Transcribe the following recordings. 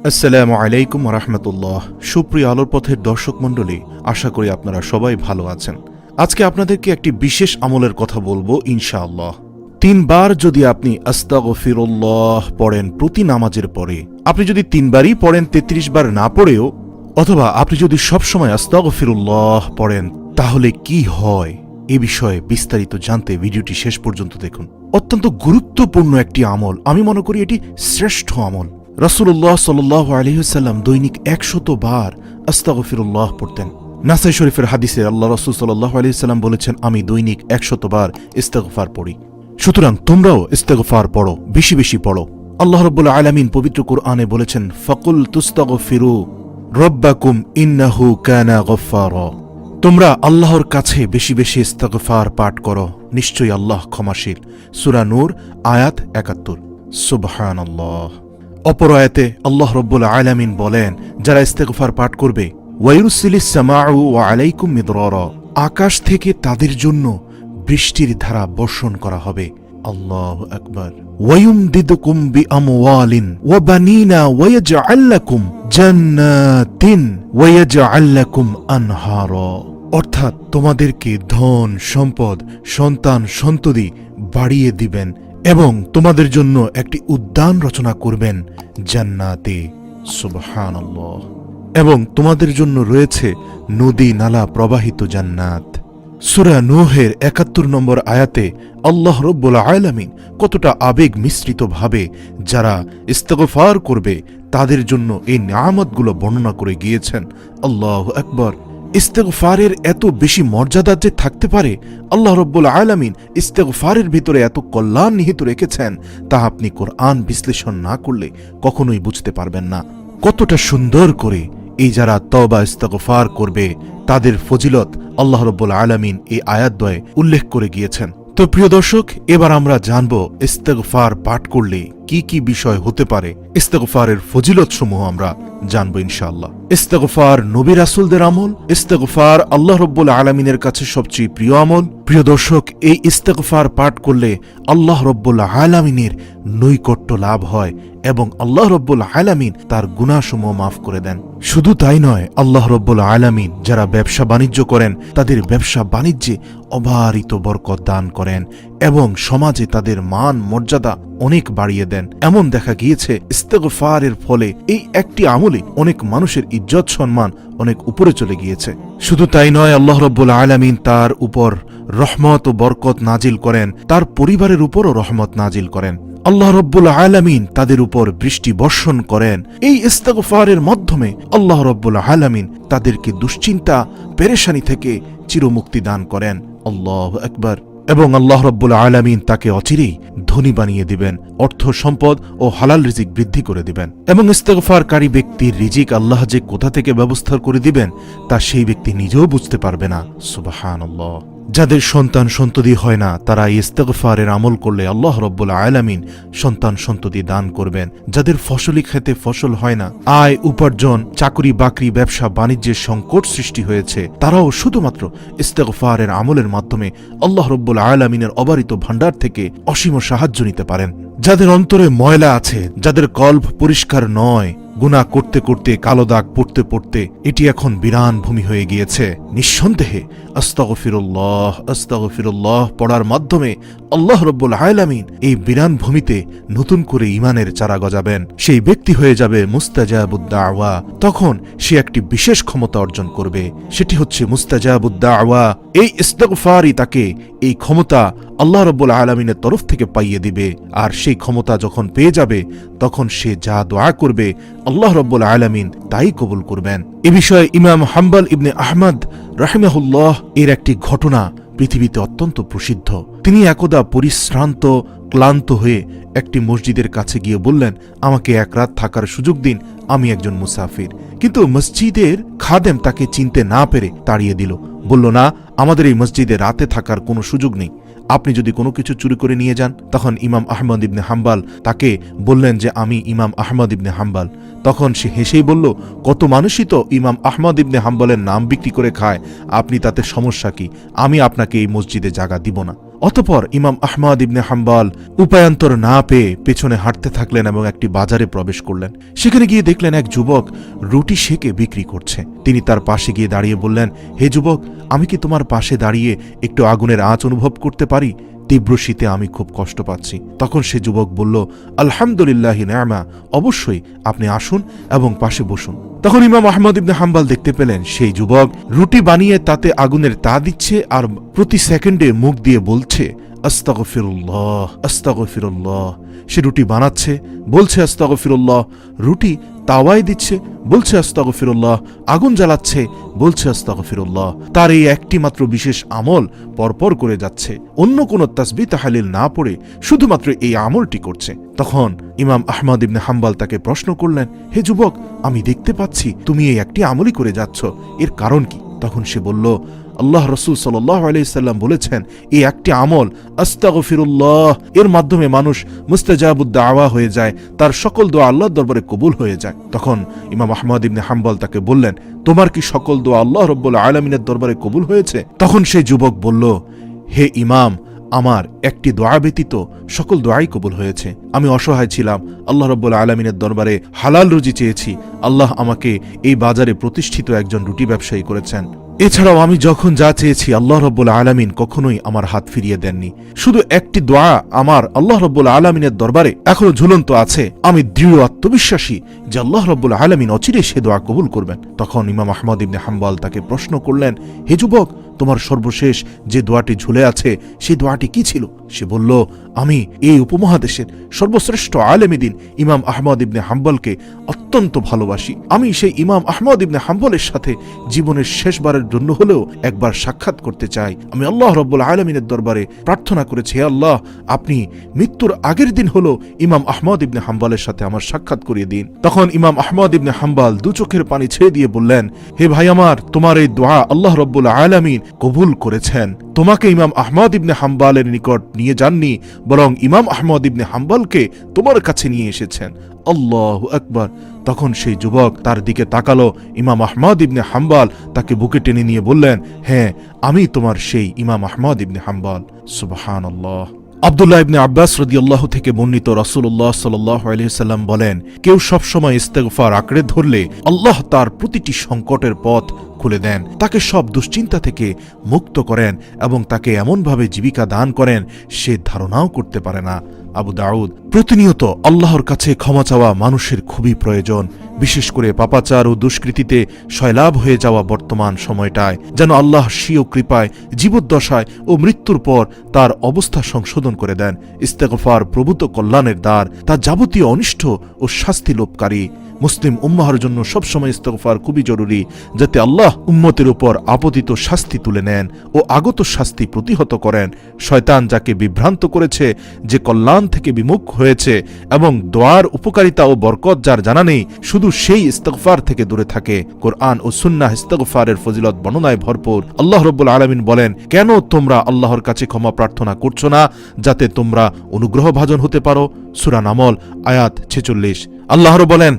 আসসালামু আলাইকুম রাহমাতুল্লাহ। সুপ্রিয় আলোর পথের দর্শক মণ্ডলী, আশা করি আপনারা সবাই ভালো আছেন। আজকে আপনাদেরকে একটি বিশেষ আমলের কথা বলবো ইনশাআল্লাহ। 3 বার যদি আপনি আস্তাগফিরুল্লাহ পড়েন প্রতি নামাজের পরে, আপনি যদি 3 বারই পড়েন 33 বার না পড়েও, অথবা আপনি যদি সবসময় আস্তাগফিরুল্লাহ পড়েন, তাহলে কি হয় এ বিষয়ে বিস্তারিত জানতে ভিডিওটি শেষ পর্যন্ত দেখুন। অত্যন্ত গুরুত্বপূর্ণ একটি আমল, আমি মনে করি এটি শ্রেষ্ঠ আমল। রাসূলুল্লাহ সাল্লাল্লাহু আলাইহি ওয়াসাল্লাম দৈনিক 100 বার আস্তাগফিরুল্লাহ পড়তেন। নাসাই শরীফের হাদিসে আল্লাহ রাসূল সাল্লাল্লাহু আলাইহি ওয়াসাল্লাম বলেছেন, আমি দৈনিক 100 বার ইস্তেগফার পড়ি। সুতরাং তোমরাও ইস্তেগফার পড়ো, বেশি বেশি পড়ো। আল্লাহ রাব্বুল আলামিন পবিত্র কুরআনে বলেছেন, ফাকুল তুস্তাগফিরু রাব্বাকুম ইন্নাহু কানা গফফারা। তোমরা আল্লাহর কাছে বেশি বেশি ইস্তেগফার পাঠ করো, নিশ্চয়ই আল্লাহ ক্ষমাশীল। সূরা নূর আয়াত 71। সুবহানাল্লাহ। অপর আয়াতে আল্লাহ রাব্বুল আলামিন বলেন, যারা ইস্তেগফার পাঠ করবে, ওয়ায়ুরসিলিস সামাউ ওয়া আলাইকুম মিদরারা, আকাশ থেকে তাদের জন্য বৃষ্টির ধারা বর্ষণ করা হবে। আল্লাহু আকবার। ওয়ায়ুমদিদুকুম বিআমওয়ালিন ওয়া বানিনা ওয়ায়াজআল লাকুম জান্নাতিন ওয়ায়াজআল লাকুম আনহারা। অর্থাৎ তোমাদেরকে ধন সম্পদ সন্তান সন্ততি বাড়িয়ে দিবেন এবং তোমাদের জন্য একটি উদ্যান রচনা করবেন জান্নাতে। সুবহানাল্লাহ। এবং তোমাদের জন্য রয়েছে নদী নালা প্রবাহিত জান্নাত। সূরা নূহের 71 নম্বর আয়াতে আল্লাহ রাব্বুল আলামিন কতটা আবেগ মিশ্রিত ভাবে যারা ইস্তেগফার করবে তাদের জন্য এই নিয়ামতগুলো বর্ণনা করে গিয়েছেন। আল্লাহু আকবার। ইস্তেগফারের এত বেশি মর্যাদা যে থাকতে পারে, আল্লাহ রাব্বুল আলামিন ইস্তেগফারের ভিতরে এত কল্যাণ নিহিত রেখেছেন, তা আপনি কোরআন বিশ্লেষণ না করলে কখনোই বুঝতে পারবেন না। কতটা সুন্দর করে এই যারা তওবা ইস্তেগফার করবে তাদের ফজিলত আল্লাহ রাব্বুল আলামিন এই আয়াতদ্বয়ে উল্লেখ করে গিয়েছেন। তো প্রিয় দর্শক, এবার আমরা জানব ইস্তেগফার পাঠ করলে কি কি বিষয় হতে পারে। ইস্তেগফারের ফজিলত সমূহ আমরা জানব ইনশাআল্লাহ। ইস্তেগফার নবী রাসূলদের আমল, ইস্তেগফার আল্লাহ রাব্বুল আলামিনের কাছে সবচেয়ে প্রিয় আমল। প্রিয় দর্শক, এই ইস্তেগফার পাঠ করলে আল্লাহ রাব্বুল আলামিনের নৈকট্য লাভ হয় এবং আল্লাহ রাব্বুল আলামিন তার গুনাহসমূহ মাফ করে দেন। শুধু তাই নয়, আল্লাহ রাব্বুল আলামিন যারা ব্যবসা বাণিজ্য করেন তাদের ব্যবসা বাণিজ্যে অবারিত বরকত দান করেন এবং সমাজে তাদের মান মর্যাদা অনেক বাড়িয়ে দেন। এমন দেখা গিয়েছে ইস্তেগফারের ফলে এই একটি আমলে অনেক মানুষের ইজ্জত সম্মান অনেক উপরে চলে গিয়েছে। শুধু তাই নয়, আল্লাহ রাব্বুল আলামিন তার উপর রহমত ও বরকত নাজিল করেন, তার পরিবারের উপরও রহমত নাজিল করেন। আল্লাহ রাব্বুল আলামিন তাদের উপর বৃষ্টি বর্ষণ করেন। এই ইস্তেগফারের মাধ্যমে আল্লাহ রাব্বুল আলামিন তাদেরকে দুশ্চিন্তা পেরেশানি থেকে চিরমুক্তি দান করেন। আল্লাহু আকবার। এবং আল্লাহ রাব্বুল আলামিন তাকে অচিরেই ধনী বানিয়ে দিবেন, অর্থ সম্পদ ও হালাল রিজিক বৃদ্ধি করে দিবেন। এবং ইস্তেগফারকারী ব্যক্তির রিজিক আল্লাহ যে কোথা থেকে ব্যবস্থা করে দিবেন তা সেই ব্যক্তি নিজেও বুঝতে পারবে না। সুবহানাল্লাহ। যাদের সন্তান সন্ততি হয় না, তারা ইস্তেগফারের আমল করলে আল্লাহ রাব্বুল আলামিন সন্তান সন্ততি দান করবেন। যাদের ফসলি খেতে ফসল হয় না, আয় উপার্জন চাকরি বাকরি ব্যবসা বাণিজ্যের সংকট সৃষ্টি হয়েছে, তারাও শুধুমাত্র ইস্তেগফারের আমলের মাধ্যমে আল্লাহ রাব্বুল আলামিনের অবারিত ভান্ডার থেকে অসীম সাহায্য নিতে পারেন। যাদের অন্তরে ময়লা আছে, যাদের কল্ব পরিষ্কার নয়, গুনাহ করতে করতে কালো দাগ পড়তে পড়তে এটি এখন বিরান ভূমি হয়ে গিয়েছে, নিঃসন্দেহে আস্তাগফিরুল্লাহ আস্তাগফিরুল্লাহ পড়ার মাধ্যমে আল্লাহ রাব্বুল আলামিন এই বিরান ভূমিতে নতুন করে ঈমানের চারা গজাবেন। সেই ব্যক্তি হয়ে যাবে মুস্তাজাবুদ দাওয়া। তখন সে একটি বিশেষ ক্ষমতা অর্জন করবে, সেটি হচ্ছে মুস্তাজাবুদ দাওয়া। এই ইস্তেগফারই তাকে এই ক্ষমতা আল্লাহ রাব্বুল আলামিনের তরফ থেকে পাইয়ে দিবে। আর সেই ক্ষমতা যখন পেয়ে যাবে, তখন সে যা দোয়া করবে আল্লাহ রাব্বুল আলামিন তাই কবুল করবেন। এ বিষয়ে ইমাম হাম্বল ইবনে আহমদ রাহিমাহুল্লাহ এর একটি ঘটনা পৃথিবীতে অত্যন্ত প্রসিদ্ধ। তিনি একদা পরিশ্রান্ত ক্লান্ত হয়ে একটি মসজিদের কাছে গিয়ে বললেন, আমাকে এক রাত থাকার সুযোগ দিন, আমি একজন মুসাফির। কিন্তু মসজিদের খাদেম তাকে চিনতে না পেরে তাড়িয়ে দিল, বলল, না, আমাদের এই মসজিদে রাতে থাকার কোনো সুযোগ নেই, আপনি যদি কোনো কিছু চুরি করে নিয়ে যান। তখন ইমাম আহমদ ইবনে হাম্বল তাকে বললেন যে আমি ইমাম আহমদ ইবনে হাম্বল। তখন সে হেসেই বলল, কত মানুষই তো ইমাম আহমদ ইবনে হাম্বলের নাম বিক্রি করে খায়, আপনি তাতে সমস্যা কি? আমি আপনাকে এই মসজিদে জায়গা দিব না। অতঃপর ইমাম আহমদ ইবনে হাম্বল উপায়ান্তর না পেয়ে পেছনে হাঁটতে থাকলেন এবং একটি বাজারে প্রবেশ করলেন। সেখানে গিয়ে দেখলেন এক যুবক রুটি সেকে বিক্রি করছে। তিনি তার পাশে গিয়ে দাঁড়িয়ে বললেন, হে যুবক, আমি কি তোমার পাশে দাঁড়িয়ে একটু আগুনের আঁচ অনুভব করতে পারি? তীব্র শীতে আমি খুব কষ্ট পাচ্ছি। তখন সে যুবক বলল, আলহামদুলিল্লাহি নি'মা, অবশ্যই আপনি আসুন এবং পাশে বসুন। তখন ইমাম আহমদ ইবনে হাম্বল দেখতে পেলেন সেই যুবক রুটি বানিয়ে তাতে আগুনের তা দিচ্ছে আর প্রতি সেকেন্ডে মুখ দিয়ে বলছে আস্তাগফিরুল্লাহ, আস্তাগফিরুল্লাহ। সে রুটি বানাচ্ছে, বলছে আস্তাগফিরুল্লাহ, রুটি তাওয়ায় দিচ্ছে, বলছে আস্তাগফিরুল্লাহ, আগুন জ্বালাচ্ছে, বলছে আস্তাগফিরুল্লাহ। তার এই একটি মাত্র বিশেষ আমল পরপর করে যাচ্ছে, অন্য কোনো তাসবিহ তাহলিল না পড়ে শুধুমাত্র এই আমলটি করছে। তখন ইমাম আহমদ ইবনে হাম্বল তাকে প্রশ্ন করলেন, হে যুবক, আমি দেখতে পাচ্ছি তুমি এই একটি আমলই করে যাচ্ছ, এর কারণ কি? তখন সে বলল, আল্লাহ রসুল সাল্লাল্লাহু আলাইহি সাল্লাম বলেছেন, এই একটি আমল আস্তাগফিরুল্লাহ, এর মাধ্যমে মানুষ মুস্তাজাবুদ দাওয়া হয়ে যায়, তার সকল দোয়া আল্লাহর দরবারে কবুল হয়ে যায়। তখন ইমাম আহমদ ইবনে হাম্বল তাকে বললেন, তোমার কি সকল দোয়া আল্লাহ রাব্বুল আলামিনের দরবারে কবুল হয়েছে? তখন সেই যুবক বলল, হে ইমাম, আমার একটি দোয়া ব্যতীত সকল দোয়াই কবুল হয়েছে। আমি অসহায় ছিলাম, আল্লাহ রাব্বুল আলামিনের দরবারে হালাল রুজি চেয়েছি, আল্লাহ আমাকে এই বাজারে প্রতিষ্ঠিত একজন রুটি ব্যবসায়ী করেছেন। এছাড়াও আমি যখন যা চেয়েছি আল্লাহ রাব্বুল আলামিন কখনোই আমার হাত ফিরিয়ে দেননি। শুধু একটি দোয়া আমার আল্লাহ রাব্বুল আলামিনের দরবারে এখনো ঝুলন্ত আছে। আমি দৃঢ় আত্মবিশ্বাসী যে আল্লাহ রাব্বুল আলামিন অচিরে সে দোয়া কবুল করবেন। তখন ইমাম আহমদ ইবনে হাম্বল তাকে প্রশ্ন করলেন, হে যুবক, তোমার সর্বশেষ যে দোয়াটি ঝুলে আছে সেই দোয়াটি কি ছিল? সে বলল, আমি এই উপমহাদেশের সর্বশ্রেষ্ঠ আলেম দ্বীন ইমাম আহমদ ইবনে হাম্বলকে অত্যন্ত ভালোবাসি। আমি সেই ইমাম আহমদ ইবনে হাম্বলের সাথে জীবনের শেষবারের জন্য হলেও একবার সাক্ষাৎ করতে চাই। আমি আল্লাহ রাব্বুল আলামিনের দরবারে প্রার্থনা করেছি, হে আল্লাহ, আপনি মৃত্যুর আগের দিন হলো ইমাম আহমদ ইবনে হাম্বলের সাথে আমার সাক্ষাৎ করিয়ে দিন। তখন ইমাম আহমদ ইবনে হাম্বল দু চোখের পানি ছেড়ে দিয়ে বললেন, হে ভাই আমার, তোমার এই দোয়া আল্লাহ রাব্বুল আলামিন কবুল করেছেন। তোমাকে ইমাম আহমদ ইবনে হাম্বলের নিকট নিয়ে যাননি, বরং ইমাম আহমদ ইবনে হাম্বলকে তোমার কাছে নিয়ে এসেছেন। আল্লাহু আকবার। তখন সেই যুবক তার দিকে তাকালো। ইমাম আহমদ ইবনে হাম্বল তাকে বুকে টেনে নিয়ে বললেন, হ্যাঁ, আমি তোমার সেই ইমাম আহমদ ইবনে হাম্বল। সুবহানাল্লাহ। আব্দুল্লাহ ইবনে আব্বাস রাদিয়াল্লাহু থেকে বর্ণিত, রাসূলুল্লাহ সাল্লাল্লাহু আলাইহি সাল্লাম বলেন, কেউ সবসময় ইস্তেগফার আঁকড়ে ধরলে আল্লাহ তার প্রতিটি সংকটের পথ খুলে দেন, তাকে সব দুশ্চিন্তা থেকে মুক্ত করেন এবং তাকে এমনভাবে জীবিকা দান করেন সে ধারণাও করতে পারে না। আবু দাউদ। প্রতিনিয়ত আল্লাহর কাছে ক্ষমা চাওয়া মানুষের খুবই প্রয়োজন, বিশেষ করে পাপাচার ও দুষ্কৃতিতে সয়লাভ হয়ে যাওয়া বর্তমান সময়টায় যেন আল্লাহ স্বীয় কৃপায় জীবদ্দশায় ও মৃত্যুর পর তার অবস্থা সংশোধন করে দেন। ইস্তেগফার প্রভূত কল্যাণের দ্বার, তা যাবতীয় অনিষ্ট ও শাস্তি লোপকারী। মুসলিম উম্মাহর জন্য সবসময় ইস্তেগফার খুবই জরুরি, যাতে আল্লাহ উম্মতের উপর আপতিত শাস্তি তুলে নেন ও আগত শাস্তি প্রতিহত করেন। শয়তান যাকে বিভ্রান্ত করেছে, যে কল্যাণ থেকে বিমুখ হয়েছে এবং দোয়ার উপকারিতা ও বরকত যার জানা নেই, শুধু সেই ইস্তেগফার থেকে দূরে থাকে। কোরআন ও সুন্নাহ ইস্তেগফারের ফজিলত বর্ণনায় ভরপুর। আল্লাহ রাব্বুল আলামিন বলেন, কেন তোমরা আল্লাহর কাছে ক্ষমা প্রার্থনা করছো না, যাতে তোমরা অনুগ্রহভাজন হতে পারো? সূরা নামল আয়াত 46। আল্লাহর বলেন,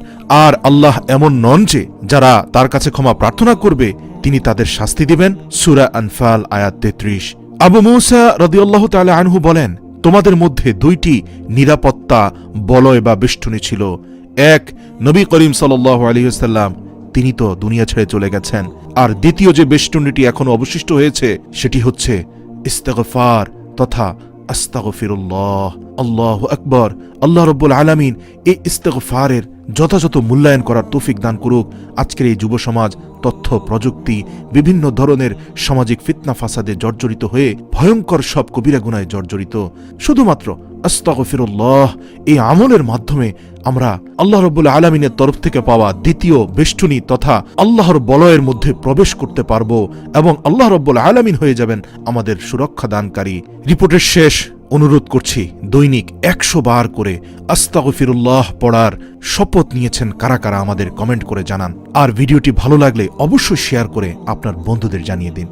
আর আল্লাহ এমন নন যে যারা তার কাছে ক্ষমা প্রার্থনা করবে তিনি তাদের শাস্তি দিবেন। সূরা আনফাল আয়াত 33। আবু মুসা রাদিয়াল্লাহু তাআলা আনহু বলেন, তোমাদের মধ্যে দুইটি নিরাপত্তা বলয় বা বেষ্টনী ছিল। এক, নবী করিম সাল্লাল্লাহু আলাইহি ওয়াসাল্লাম, তিনি তো দুনিয়া ছেড়ে চলে গেছেন। আর দ্বিতীয় যে বেষ্টনীটি এখনো অবশিষ্ট হয়েছে সেটি হচ্ছে ইস্তেগফার তথা আস্তাগফিরুল্লাহ। আল্লাহু আকবার। আল্লাহ রাব্বুল আলামিন এই ইস্তেগফারের যথাযথ মূল্যায়ন করার তৌফিক দান করুক। আজকের এই যুব সমাজ তথ্য প্রযুক্তি বিভিন্ন ধরনের সামাজিক ফিতনা ফাসাদে জর্জরিত হয়ে ভয়ঙ্কর সব কবিরা গুনাহে জর্জরিত। শুধুমাত্র আস্তাগফিরুল্লাহ এই আমলের মাধ্যমে আমরা আল্লাহ রাব্বুল আলামিনের তরফ থেকে পাওয়া দ্বিতীয় বেষ্টনী তথা আল্লাহর বলয়ের মধ্যে প্রবেশ করতে পারব এবং আল্লাহ রাব্বুল আলামিন হয়ে যাবেন আমাদের সুরক্ষা দানকারী। রিপোর্টের শেষ অনুরোধ করছি, দৈনিক 100 বার করে আস্তাগফিরুল্লাহ পড়ার শপথ নিয়েছেন কারা কারা আমাদের কমেন্ট করে জানান। আর ভিডিওটি ভালো লাগলে অবশ্যই শেয়ার করে আপনার বন্ধুদের জানিয়ে দিন।